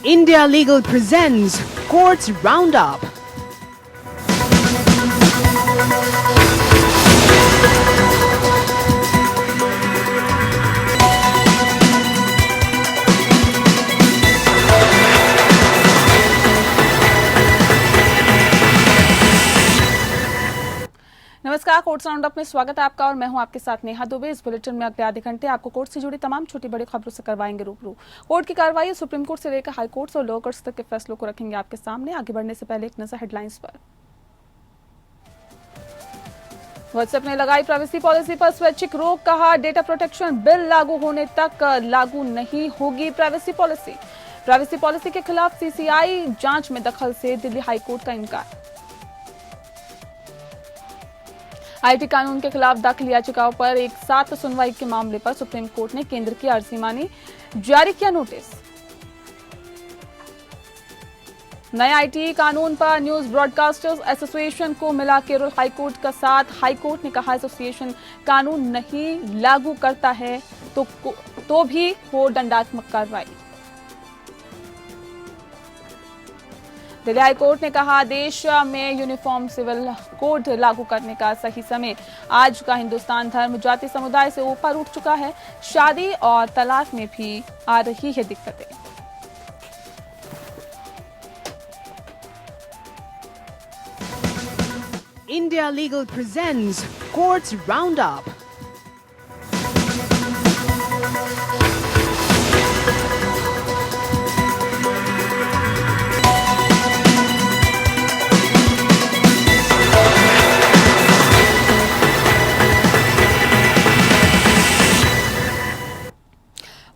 India Legal presents Courts Roundup. नमस्कार, courts roundup में स्वागत है आपका और मैं हूं आपके साथ नेहा दुबे। इस बुलेटिन में अगले आधे घंटे आपको कोर्ट से जुड़ी तमाम छोटी बड़ी खबरों से करवाएंगे रूबरू। कोर्ट की कार्रवाई सुप्रीम कोर्ट से लेकर हाई कोर्ट और लोअर कोर्ट्स तक के फैसलों को रखेंगे आपके सामने। आगे बढ़ने से पहले एक नजर हेडलाइंस पर। व्हाट्सएप ने लगाई प्राइवेसी पॉलिसी पर स्वैच्छिक रोक, कहा डेटा प्रोटेक्शन बिल लागू होने तक लागू नहीं होगी प्राइवेसी पॉलिसी। प्राइवेसी पॉलिसी के खिलाफ सीसीआई जांच में दखल से दिल्ली हाईकोर्ट का इनकार। आईटी कानून के खिलाफ दाखिल याचिकाओं पर एक साथ सुनवाई के मामले पर सुप्रीम कोर्ट ने केंद्र की अर्जी मानी, जारी किया नोटिस। नए आईटी कानून पर न्यूज ब्रॉडकास्टर्स एसोसिएशन को मिला केरल हाईकोर्ट का साथ। हाईकोर्ट ने कहा एसोसिएशन कानून नहीं लागू करता है तो भी हो दंडात्मक कार्रवाई। दिल्ली हाईकोर्ट ने कहा देश में यूनिफॉर्म सिविल कोड लागू करने का सही समय आज का हिंदुस्तान धर्म जाति समुदाय से ऊपर उठ चुका है। शादी और तलाक में भी आ रही है दिक्कतें। India Legal presents Courts Roundup.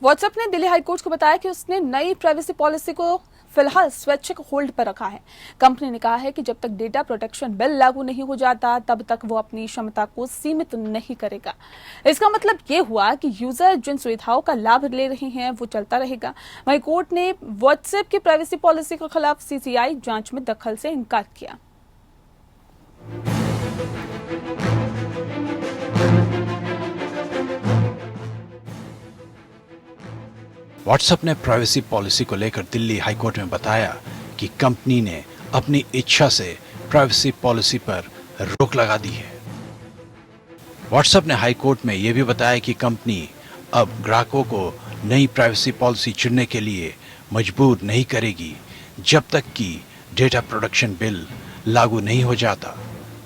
WhatsApp ने दिल्ली हाईकोर्ट को बताया कि उसने नई प्राइवेसी पॉलिसी को फिलहाल स्वैच्छिक होल्ड पर रखा है। कंपनी ने कहा है कि जब तक डेटा प्रोटेक्शन बिल लागू नहीं हो जाता तब तक वो अपनी क्षमता को सीमित नहीं करेगा। इसका मतलब ये हुआ कि यूजर जिन सुविधाओं का लाभ ले रहे हैं वो चलता रहेगा। वहीं कोर्ट ने व्हाट्सएप की प्राइवेसी पॉलिसी के खिलाफ सीसीआई जांच में दखल से इनकार किया। व्हाट्सएप ने प्राइवेसी पॉलिसी को लेकर दिल्ली हाईकोर्ट में बताया कि कंपनी ने अपनी इच्छा से प्राइवेसी पॉलिसी पर रोक लगा दी है। व्हाट्सएप ने हाईकोर्ट में यह भी बताया कि कंपनी अब ग्राहकों को नई प्राइवेसी पॉलिसी चुनने के लिए मजबूर नहीं करेगी जब तक कि डेटा प्रोटेक्शन बिल लागू नहीं हो जाता।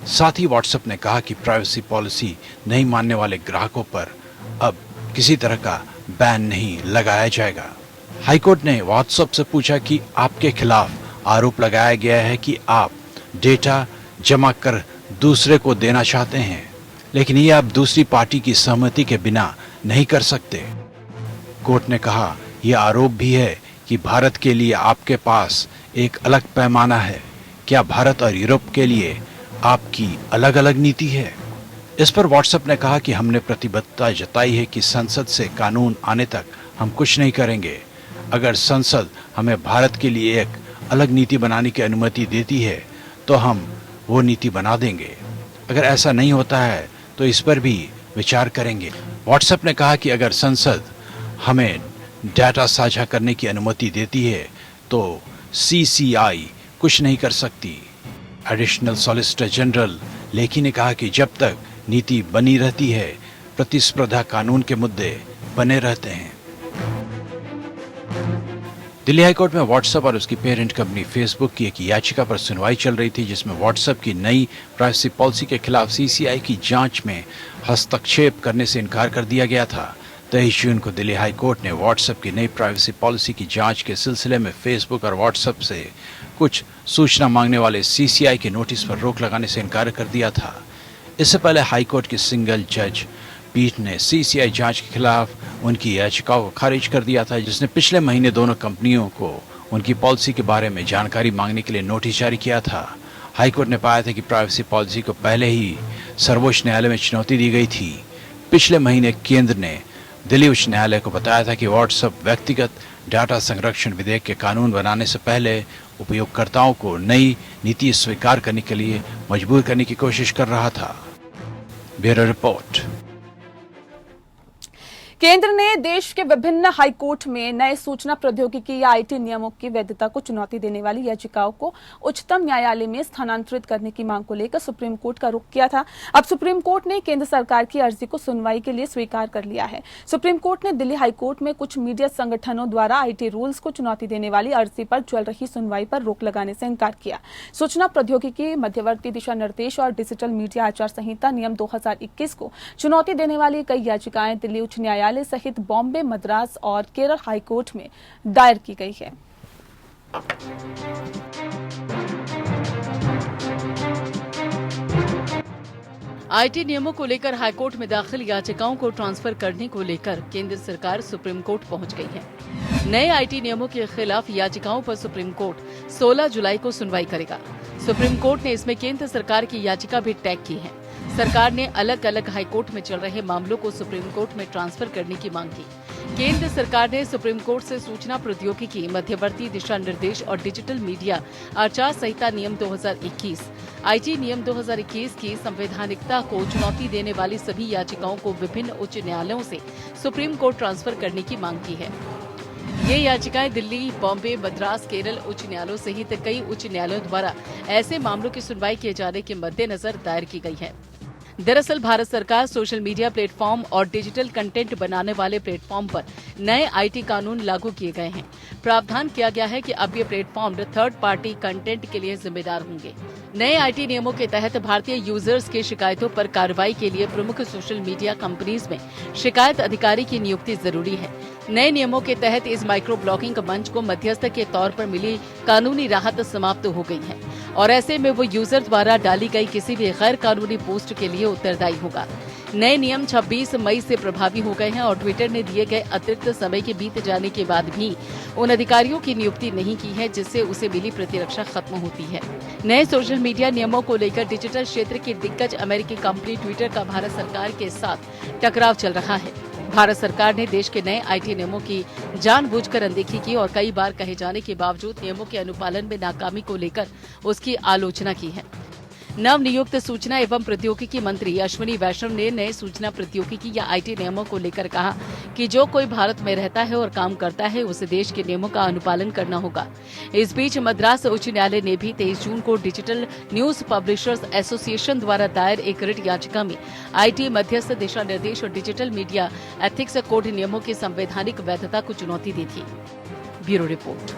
साथ ही व्हाट्सएप ने कहा कि प्राइवेसी पॉलिसी नहीं मानने वाले ग्राहकों पर अब किसी तरह का बैन नहीं लगाया जाएगा। हाईकोर्ट ने व्हाट्सएप से पूछा कि आपके खिलाफ आरोप लगाया गया है कि आप डेटा जमा कर दूसरे को देना चाहते हैं, लेकिन ये आप दूसरी पार्टी की सहमति के बिना नहीं कर सकते। कोर्ट ने कहा यह आरोप भी है कि भारत के लिए आपके पास एक अलग पैमाना है। क्या भारत और यूरोप के लिए आपकी अलग अलग नीति है? इस पर व्हाट्सएप ने कहा कि हमने प्रतिबद्धता जताई है कि संसद से कानून आने तक हम कुछ नहीं करेंगे। अगर संसद हमें भारत के लिए एक अलग नीति बनाने की अनुमति देती है तो हम वो नीति बना देंगे। अगर ऐसा नहीं होता है तो इस पर भी विचार करेंगे। व्हाट्सएप ने कहा कि अगर संसद हमें डाटा साझा करने की अनुमति देती है तो सीसीआई कुछ नहीं कर सकती। एडिशनल सॉलिसिटर जनरल लेखी ने कहा कि जब तक नीति बनी रहती है प्रतिस्पर्धा कानून के मुद्दे बने रहते हैं। दिल्ली हाईकोर्ट में व्हाट्सएप और उसकी पेरेंट कंपनी फेसबुक की एक याचिका पर सुनवाई चल रही थी जिसमें व्हाट्सएप की नई प्राइवेसी पॉलिसी के खिलाफ सीसीआई की जांच में हस्तक्षेप करने से इनकार कर दिया गया था। 23 जून को दिल्ली हाईकोर्ट ने व्हाट्सएप की नई प्राइवेसी पॉलिसी की जांच के सिलसिले में फेसबुक और व्हाट्सएप से कुछ सूचना मांगने वाले सीसीआई के नोटिस पर रोक लगाने से इनकार कर दिया था। इससे पहले हाईकोर्ट की सिंगल जज पीठ ने सीसीआई जांच के खिलाफ उनकी याचिकाओं को खारिज कर दिया था, जिसने पिछले महीने दोनों कंपनियों को उनकी पॉलिसी के बारे में जानकारी मांगने के लिए नोटिस जारी किया था। हाईकोर्ट ने पाया था कि प्राइवेसी पॉलिसी को पहले ही सर्वोच्च न्यायालय में चुनौती दी गई थी। पिछले महीने केंद्र ने दिल्ली उच्च न्यायालय को बताया था कि व्हाट्सएप व्यक्तिगत डाटा संरक्षण विधेयक के कानून बनाने से पहले उपयोगकर्ताओं को नई नीति स्वीकार करने के लिए मजबूर करने की कोशिश कर रहा था। Bureau report. केंद्र ने देश के विभिन्न हाईकोर्ट में नए सूचना प्रौद्योगिकी या आईटी नियमों की वैधता को चुनौती देने वाली याचिकाओं को उच्चतम न्यायालय में स्थानांतरित करने की मांग को लेकर सुप्रीम कोर्ट का रुख किया था। अब सुप्रीम कोर्ट ने केंद्र सरकार की अर्जी को सुनवाई के लिए स्वीकार कर लिया है। सुप्रीम कोर्ट ने दिल्ली हाईकोर्ट में कुछ मीडिया संगठनों द्वारा आईटी रूल्स को चुनौती देने वाली अर्जी पर चल रही सुनवाई पर रोक लगाने से इंकार किया। सूचना प्रौद्योगिकी, मध्यवर्ती दिशा निर्देश और डिजिटल मीडिया आचार संहिता नियम 2021 को चुनौती देने वाली कई याचिकाएं दिल्ली उच्च न्यायालय सहित बॉम्बे, मद्रास और केरल हाईकोर्ट में दायर की गई है। आईटी नियमों को लेकर हाईकोर्ट में दाखिल याचिकाओं को ट्रांसफर करने को लेकर केंद्र सरकार सुप्रीम कोर्ट पहुंच गई है। नए आईटी नियमों के खिलाफ याचिकाओं पर सुप्रीम कोर्ट 16 जुलाई को सुनवाई करेगा। सुप्रीम कोर्ट ने इसमें केंद्र सरकार की याचिका भी टैग की है। सरकार ने अलग अलग हाईकोर्ट में चल रहे मामलों को सुप्रीम कोर्ट में ट्रांसफर करने की मांग की। केंद्र सरकार ने सुप्रीम कोर्ट से सूचना प्रौद्योगिकी, मध्यवर्ती दिशा निर्देश और डिजिटल मीडिया आचार संहिता नियम 2021, आईटी नियम 2021 की संवैधानिकता को चुनौती देने वाली सभी याचिकाओं को विभिन्न उच्च न्यायालयों से सुप्रीम कोर्ट ट्रांसफर करने की मांग की है। ये याचिकाएं दिल्ली, बॉम्बे, मद्रास, केरल उच्च न्यायालयों सहित कई उच्च न्यायालयों द्वारा ऐसे मामलों की सुनवाई किए जाने के मद्देनजर दायर की गई है। दरअसल भारत सरकार सोशल मीडिया प्लेटफॉर्म और डिजिटल कंटेंट बनाने वाले प्लेटफॉर्म पर नए आईटी कानून लागू किए गए हैं। प्रावधान किया गया है कि अब ये प्लेटफॉर्म थर्ड पार्टी कंटेंट के लिए जिम्मेदार होंगे। नए आईटी नियमों के तहत भारतीय यूजर्स की शिकायतों पर कार्रवाई के लिए प्रमुख सोशल मीडिया कंपनीज में शिकायत अधिकारी की नियुक्ति जरूरी है। नए नियमों के तहत इस माइक्रो ब्लॉगिंग मंच को मध्यस्थ के तौर पर मिली कानूनी राहत समाप्त हो गई है और ऐसे में वो यूजर द्वारा डाली गई किसी भी गैर कानूनी पोस्ट के लिए उत्तरदायी होगा। नए नियम 26 मई से प्रभावी हो गए हैं और ट्विटर ने दिए गए अतिरिक्त समय के बीत जाने के बाद भी उन अधिकारियों की नियुक्ति नहीं की है जिससे उसे मिली प्रतिरक्षा खत्म होती है। नए सोशल मीडिया नियमों को लेकर डिजिटल क्षेत्र की दिग्गज अमेरिकी कंपनी ट्विटर का भारत सरकार के साथ टकराव चल रहा है। भारत सरकार ने देश के नए आईटी नियमों की जानबूझकर अनदेखी की और कई बार कहे जाने के बावजूद नियमों के अनुपालन में नाकामी को लेकर उसकी आलोचना की है। नवनियुक्त सूचना एवं प्रौद्योगिकी मंत्री अश्विनी वैष्णव ने नए सूचना प्रौद्योगिकी या आईटी नियमों को लेकर कहा कि जो कोई भारत में रहता है और काम करता है उसे देश के नियमों का अनुपालन करना होगा। इस बीच मद्रास उच्च न्यायालय ने भी 23 जून को डिजिटल न्यूज पब्लिशर्स एसोसिएशन द्वारा दायर एक रिट याचिका में आईटी मध्यस्थ दिशा निर्देश और डिजिटल मीडिया एथिक्स कोड नियमों की संवैधानिक वैधता को चुनौती दी थी। Bureau report.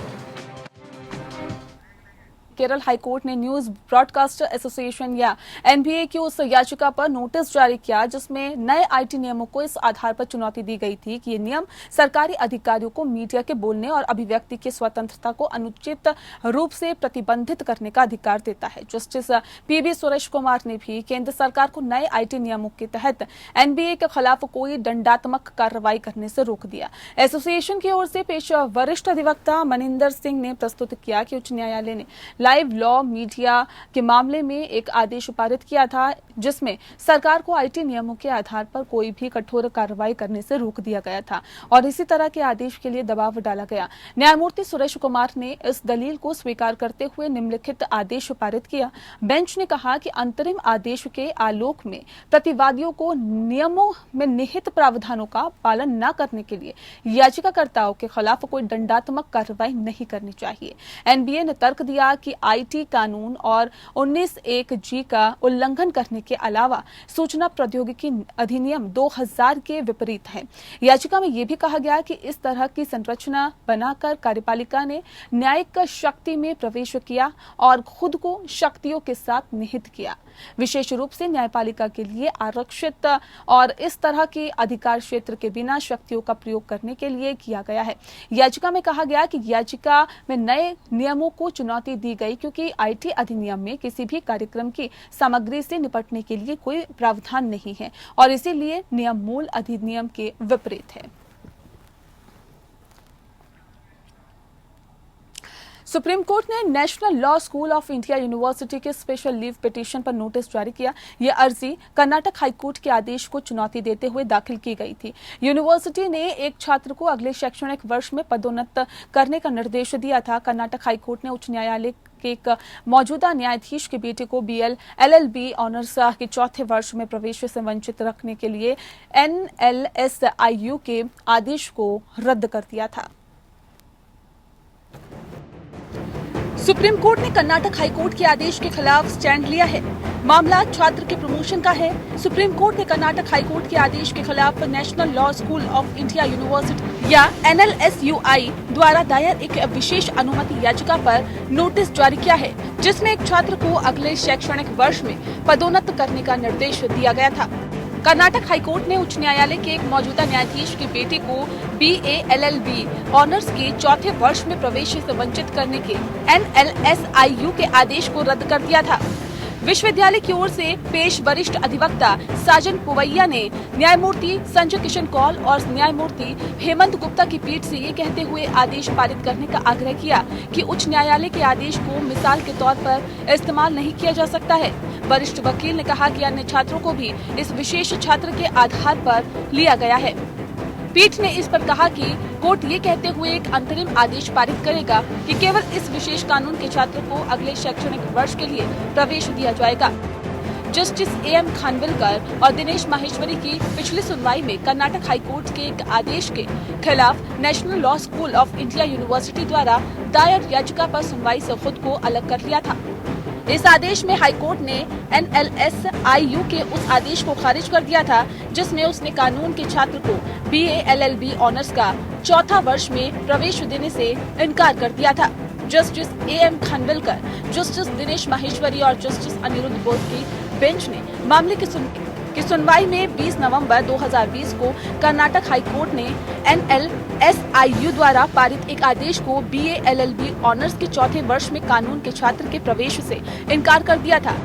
केरल हाईकोर्ट ने न्यूज ब्रॉडकास्टर एसोसिएशन या एनबीए की उस याचिका पर नोटिस जारी किया जिसमें नए आईटी नियमों को इस आधार पर चुनौती दी गई थी कि ये नियम सरकारी अधिकारियों को मीडिया के बोलने और अभिव्यक्ति की स्वतंत्रता को अनुचित रूप से प्रतिबंधित करने का अधिकार देता है। जस्टिस पीबी सुरेश कुमार ने भी केंद्र सरकार को नए आईटी नियमों के तहत एनबीए के खिलाफ कोई दंडात्मक कार्रवाई करने से रोक दिया। एसोसिएशन की ओर से पेश वरिष्ठ अधिवक्ता मनिंदर सिंह ने प्रस्तुत किया कि उच्च न्यायालय ने लाइव लॉ मीडिया के मामले में एक आदेश पारित किया था जिसमें सरकार को आईटी नियमों के आधार पर कोई भी कठोर कार्रवाई करने से रोक दिया गया था और इसी तरह के आदेश के लिए दबाव डाला गया। न्यायमूर्ति सुरेश कुमार ने इस दलील को स्वीकार करते हुए निम्नलिखित आदेश पारित किया। बेंच ने कहा कि अंतरिम आदेश के आलोक में प्रतिवादियों को नियमों में निहित प्रावधानों का पालन न करने के लिए याचिकाकर्ताओं के खिलाफ कोई दंडात्मक कार्रवाई नहीं करनी चाहिए। एनबीए ने तर्क दिया कि आईटी कानून और 19(1) जी का उल्लंघन करने के अलावा सूचना प्रौद्योगिकी अधिनियम 2000 के विपरीत है। याचिका में यह भी कहा गया कि इस तरह की संरचना बनाकर कार्यपालिका ने न्यायिक शक्ति में प्रवेश किया और खुद को शक्तियों के साथ निहित किया, विशेष रूप से न्यायपालिका के लिए आरक्षित और इस तरह के अधिकार क्षेत्र के बिना शक्तियों का प्रयोग करने के लिए किया गया है। याचिका में कहा गया कि याचिका में नए नियमों को चुनौती दी गई क्योंकि आईटी अधिनियम में किसी भी कार्यक्रम की सामग्री से निपटने के लिए कोई प्रावधान नहीं है और इसीलिए नियम मूल अधिनियम के विपरीत है। सुप्रीम कोर्ट ने national law school of India university के स्पेशल लीव पिटीशन पर नोटिस जारी किया। यह अर्जी कर्नाटक हाईकोर्ट के आदेश को चुनौती देते हुए दाखिल की गई थी। यूनिवर्सिटी ने एक छात्र को अगले शैक्षणिक वर्ष में पदोन्नत करने का निर्देश दिया था। कर्नाटक हाईकोर्ट ने उच्च न्यायालय के एक मौजूदा न्यायाधीश के बेटे को BL LLB ऑनर्स के चौथे वर्ष में प्रवेश से वंचित रखने के लिए NLSIU के आदेश को रद्द कर दिया था। सुप्रीम कोर्ट ने कर्नाटक हाईकोर्ट के आदेश के खिलाफ स्टैंड लिया है। मामला छात्र के प्रमोशन का है। सुप्रीम कोर्ट ने कर्नाटक हाईकोर्ट के आदेश के खिलाफ national law school of India university या NLSUI द्वारा दायर एक विशेष अनुमति याचिका पर नोटिस जारी किया है, जिसमें एक छात्र को अगले शैक्षणिक वर्ष में पदोन्नत करने का निर्देश दिया गया था। कर्नाटक हाईकोर्ट ने उच्च न्यायालय के एक मौजूदा न्यायाधीश के बेटे को BA LLB ऑनर्स के चौथे वर्ष में प्रवेश से वंचित करने के NLSIU के आदेश को रद्द कर दिया था। विश्वविद्यालय की ओर से पेश वरिष्ठ अधिवक्ता साजन पुवैया ने न्यायमूर्ति संजय किशन कौल और न्यायमूर्ति हेमंत गुप्ता की पीठ से ये कहते हुए आदेश पारित करने का आग्रह किया कि उच्च न्यायालय के आदेश को मिसाल के तौर पर इस्तेमाल नहीं किया जा सकता है। वरिष्ठ वकील ने कहा कि अन्य छात्रों को भी इस विशेष छात्र के आधार पर लिया गया है। पीठ ने इस पर कहा कि कोर्ट ये कहते हुए एक अंतरिम आदेश पारित करेगा कि केवल इस विशेष कानून के छात्र को अगले शैक्षणिक वर्ष के लिए प्रवेश दिया जाएगा। जस्टिस AM खानविलकर और दिनेश माहेश्वरी की पिछली सुनवाई में कर्नाटक हाईकोर्ट के एक आदेश के खिलाफ national law school of India university द्वारा दायर याचिका पर सुनवाई से खुद को अलग कर लिया था। इस आदेश में हाईकोर्ट ने NLSIU के उस आदेश को खारिज कर दिया था, जिसमें उसने कानून के छात्र को BA LLB ऑनर्स का चौथा वर्ष में प्रवेश देने से इनकार कर दिया था। Justice AM Khanwilkar, justice Dinesh Maheshwari और जस्टिस अनिरुद्ध बोस की बेंच ने मामले की सुनवाई में 20 नवंबर 2020 को कर्नाटक हाईकोर्ट ने NLSIU द्वारा पारित एक आदेश को BA LLB ऑनर्स के चौथे वर्ष में कानून के छात्र के प्रवेश से इनकार कर दिया था,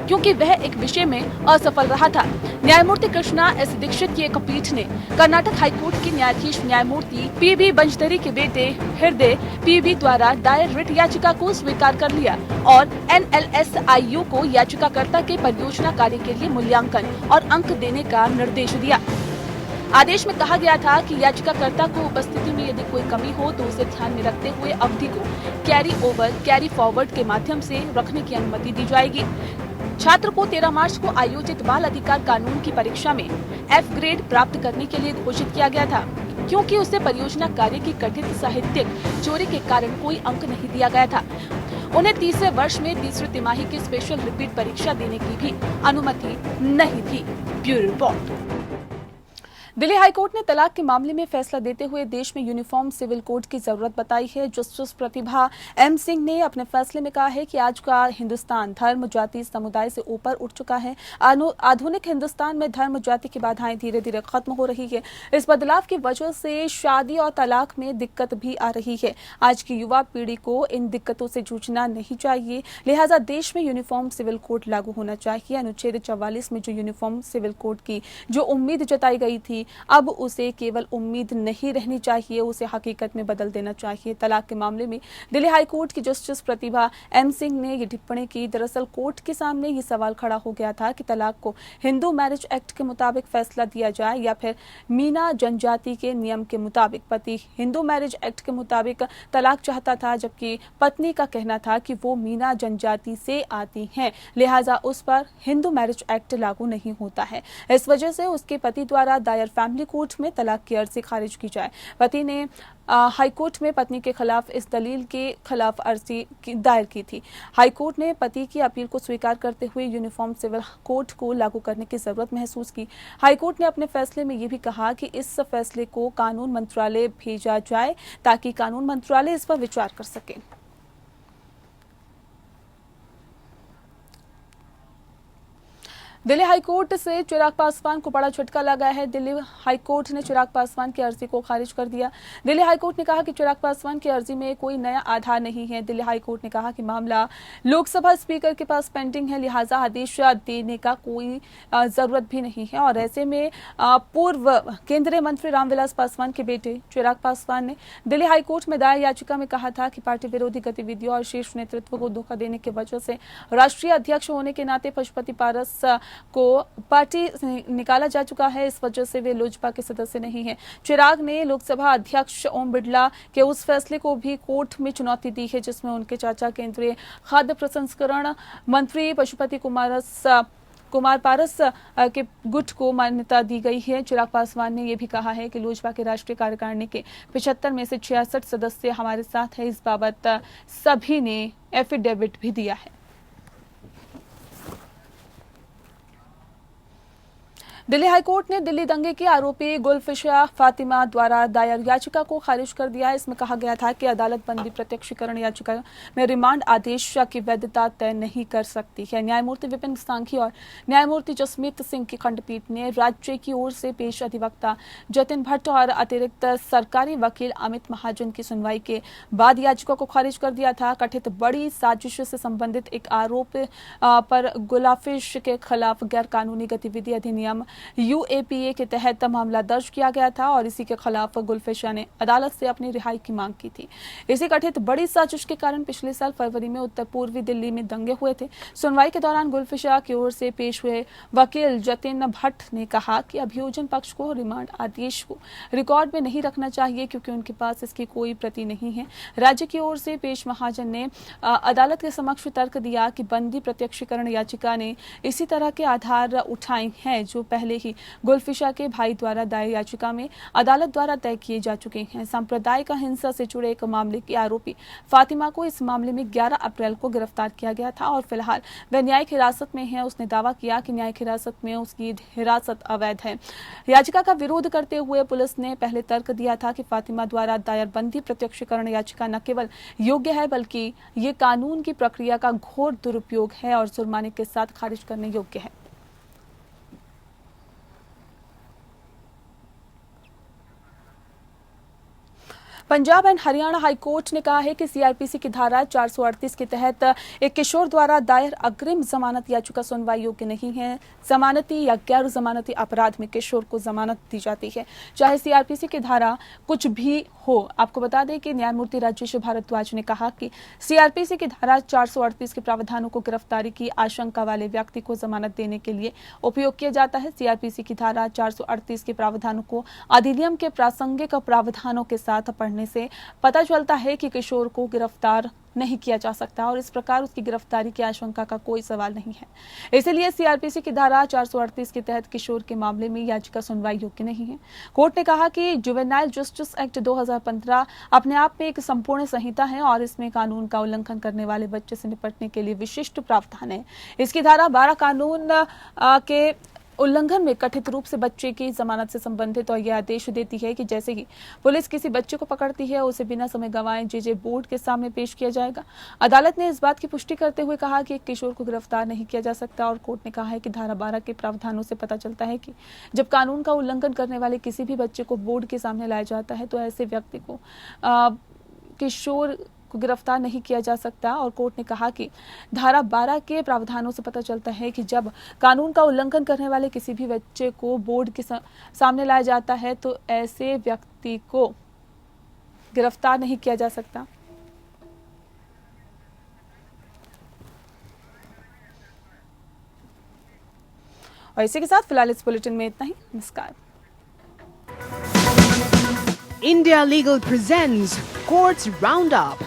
क्योंकि वह एक विषय में असफल रहा था। न्यायमूर्ति कृष्णा S दीक्षित की एक पीठ ने कर्नाटक हाईकोर्ट के न्यायाधीश न्यायमूर्ति PB बंजदरी के बेटे हृदय PB द्वारा दायर रिट याचिका को स्वीकार कर लिया और NLSIU को याचिकाकर्ता के परियोजना कार्य के लिए मूल्यांकन और अंक देने का निर्देश दिया। आदेश में कहा गया था कि याचिकाकर्ता को उपस्थिति में यदि कोई कमी हो तो उसे ध्यान में रखते हुए अवधि को कैरी फॉरवर्ड के माध्यम से रखने की अनुमति दी जाएगी। छात्र को 13 मार्च को आयोजित बाल अधिकार कानून की परीक्षा में F ग्रेड प्राप्त करने के लिए घोषित किया गया था, क्योंकि उसे परियोजना कार्य की कथित साहित्यिक चोरी के कारण कोई अंक नहीं दिया गया था। उन्हें तीसरे वर्ष में तीसरी तिमाही की स्पेशल रिपीट परीक्षा देने की भी अनुमति नहीं थी। Bureau report. दिल्ली हाईकोर्ट ने तलाक के मामले में फैसला देते हुए देश में यूनिफॉर्म सिविल कोड की जरूरत बताई है। जस्टिस प्रतिभा M सिंह ने अपने फैसले में कहा है कि आज का हिंदुस्तान धर्म जाति समुदाय से ऊपर उठ चुका है। आधुनिक हिंदुस्तान में धर्म जाति की बाधाएं धीरे धीरे खत्म हो रही है। इस बदलाव की वजह से शादी और तलाक में दिक्कत भी आ रही है। आज की युवा पीढ़ी को इन दिक्कतों से जूझना नहीं चाहिए, लिहाजा देश में यूनिफॉर्म सिविल कोड लागू होना चाहिए। अनुच्छेद 44 में जो यूनिफॉर्म सिविल कोड की जो उम्मीद जताई गई थी, अब उसे केवल उम्मीद नहीं रहनी चाहिए, उसे हकीकत में बदल देना चाहिए। तलाक के मामले में दिल्ली हाईकोर्ट की जस्टिस प्रतिभा M सिंह ने ये टिप्पणी की। दरअसल कोर्ट के सामने ये सवाल खड़ा हो गया था कि तलाक को हिंदू मैरिज एक्ट के मुताबिक फैसला दिया जाए या फिर मीना जनजाति के नियम के मुताबिक। पति हिंदू मैरिज एक्ट के मुताबिक तलाक चाहता था, जबकि पत्नी का कहना था कि वो मीना जनजाति से आती हैं, लिहाजा उस पर हिंदू मैरिज एक्ट लागू नहीं होता है। इस वजह से उसके पति द्वारा दायर फैमिली कोर्ट में तलाक की अर्जी खारिज की जाए। पति ने हाईकोर्ट में पत्नी के खिलाफ इस दलील के खिलाफ अर्जी दायर की थी। हाईकोर्ट ने पति की अपील को स्वीकार करते हुए यूनिफॉर्म सिविल कोड को लागू करने की जरूरत महसूस की। हाईकोर्ट ने अपने फैसले में ये भी कहा कि इस फैसले को कानून मंत्रालय भेजा जाए ताकि कानून मंत्रालय इस पर विचार कर सके। दिल्ली हाईकोर्ट से चिराग पासवान को बड़ा झटका लगा है। दिल्ली हाईकोर्ट ने चिराग पासवान की अर्जी को खारिज कर दिया। दिल्ली हाईकोर्ट ने कहा कि चिराग पासवान की अर्जी में कोई नया आधार नहीं है। दिल्ली हाईकोर्ट ने कहा कि मामला लोकसभा स्पीकर के पास पेंडिंग है, लिहाजा आदेश देने का कोई जरूरत भी नहीं है। और ऐसे में पूर्व केंद्रीय मंत्री रामविलास पासवान के बेटे चिराग पासवान ने दिल्ली हाईकोर्ट में दायर याचिका में कहा था कि पार्टी विरोधी गतिविधियों और शीर्ष नेतृत्व को धोखा देने की वजह से राष्ट्रीय अध्यक्ष होने के नाते पशुपति पारस को पार्टी से निकाला जा चुका है। इस वजह से वे लोजपा के सदस्य नहीं हैं। चिराग ने लोकसभा अध्यक्ष ओम बिरला के उस फैसले को भी कोर्ट में चुनौती दी है जिसमें उनके चाचा केंद्रीय खाद्य प्रसंस्करण मंत्री पशुपति कुमार पारस के गुट को मान्यता दी गई है। चिराग पासवान ने यह भी कहा है कि लोजपा के राष्ट्रीय कार्यकारिणी के 75 में से 66 सदस्य हमारे साथ हैं। इस बाबत सभी ने एफिडेविट भी दिया है। दिल्ली हाईकोर्ट ने दिल्ली दंगे की आरोपी गुलफिशा फातिमा द्वारा दायर याचिका को खारिज कर दिया। इसमें कहा गया था कि अदालत बंदी प्रत्यक्षीकरण याचिका में रिमांड आदेश की वैधता तय नहीं कर सकती है। न्यायमूर्ति विपिन सांघी और न्यायमूर्ति जसमीत सिंह की खंडपीठ ने राज्य की ओर से पेश अधिवक्ता जतिन भट्ट और अतिरिक्त सरकारी वकील अमित महाजन की सुनवाई के बाद याचिका को खारिज कर दिया था। कथित बड़ी साजिश से संबंधित एक आरोप पर गुलाफिश के खिलाफ गैर कानूनी गतिविधि अधिनियम UAPA के तहत मामला दर्ज किया गया था और इसी के खिलाफ गुलफिशा ने अदालत से अपनी रिहाई की मांग की थी। इसी कथित बड़ी साजिश के कारण पिछले साल फरवरी में उत्तर पूर्वी दिल्ली में दंगे हुए थे। सुनवाई के दौरान गुलफिशा की ओर से पेश हुए वकील जतिन भट्ट ने कहा कि अभियोजन पक्ष को रिमांड आदेश को रिकॉर्ड में नहीं रखना चाहिए क्योंकि उनके पास इसकी कोई प्रति नहीं है। राज्य की ओर से पेश महाजन ने अदालत के समक्ष तर्क दिया कि बंदी प्रत्यक्षीकरण याचिका ने इसी तरह के आधार उठाए हैं जो पहले ही गुलफिशा के भाई द्वारा दायर याचिका में अदालत द्वारा तय किए जा चुके हैं। सांप्रदायिक हिंसा से जुड़े एक मामले की आरोपी फातिमा को इस मामले में 11 अप्रैल को गिरफ्तार किया गया था और फिलहाल वह न्यायिक हिरासत में है। उसने दावा किया कि न्यायिक हिरासत में उसकी हिरासत अवैध है। याचिका का विरोध करते हुए पुलिस ने पहले तर्क दिया था कि फातिमा द्वारा दायर बंदी प्रत्यक्षीकरण याचिका न केवल योग्य है बल्कि ये कानून की प्रक्रिया का घोर दुरुपयोग है और जुर्माने के साथ खारिज करने योग्य है। पंजाब एंड हरियाणा हाईकोर्ट ने कहा है कि सीआरपीसी की धारा 438 के तहत एक किशोर द्वारा दायर अग्रिम जमानत याचिका सुनवाई योग्य नहीं है। जमानती या गैर जमानती अपराध में किशोर को जमानत दी जाती है चाहे सीआरपीसी की धारा कुछ भी हो। आपको बता दें कि न्यायमूर्ति राजेश भारद्वाज ने कहा कि सीआरपीसी की धारा 438 के प्रावधानों को गिरफ्तारी की आशंका वाले व्यक्ति को जमानत देने के लिए उपयोग किया जाता है। सीआरपीसी की धारा 438 के प्रावधानों को अधिनियम के प्रासंगिक प्रावधानों के साथ पढ़ने से पता चलता है कि किशोर को गिरफ्तार नहीं किया जा सकता और इस प्रकार उसकी गिरफ्तारी की आशंका का कोई सवाल नहीं है। इसलिए सीआरपीसी की धारा 438 के तहत किशोर के मामले में याचिका सुनवाई योग्य नहीं है। कोर्ट ने कहा कि जुवेनाइल जस्टिस एक्ट 2015 अपने आप में एक संपूर्ण संहिता है और इसमें कानून का उल्लंघन करने वाले बच्चे से निपटने के लिए विशिष्ट प्रावधान है। इसकी धारा 12 कानून के उल्लंघन में कथित रूप से बच्चे की जमानत से संबंधित और यह आदेश देती है कि जैसे ही पुलिस किसी बच्चे को पकड़ती है उसे बिना समय गंवाए जेजे बोर्ड के सामने पेश किया जाएगा। अदालत ने इस बात की पुष्टि करते हुए कहा कि एक किशोर को गिरफ्तार नहीं किया जा सकता और कोर्ट ने कहा है कि धारा 12 के प्रावधानों से पता चलता है कि जब कानून का उल्लंघन करने वाले किसी भी बच्चे को बोर्ड के सामने लाया जाता है तो ऐसे व्यक्ति को किशोर को गिरफ्तार नहीं किया जा सकता। और कोर्ट ने कहा कि धारा 12 के प्रावधानों से पता चलता है कि जब कानून का उल्लंघन करने वाले किसी भी बच्चे को बोर्ड के सामने लाया जाता है तो ऐसे व्यक्ति को गिरफ्तार नहीं किया जा सकता। और इसी के साथ फिलहाल इस बुलेटिन में इतना ही। नमस्कार। India Legal presents Courts Roundup.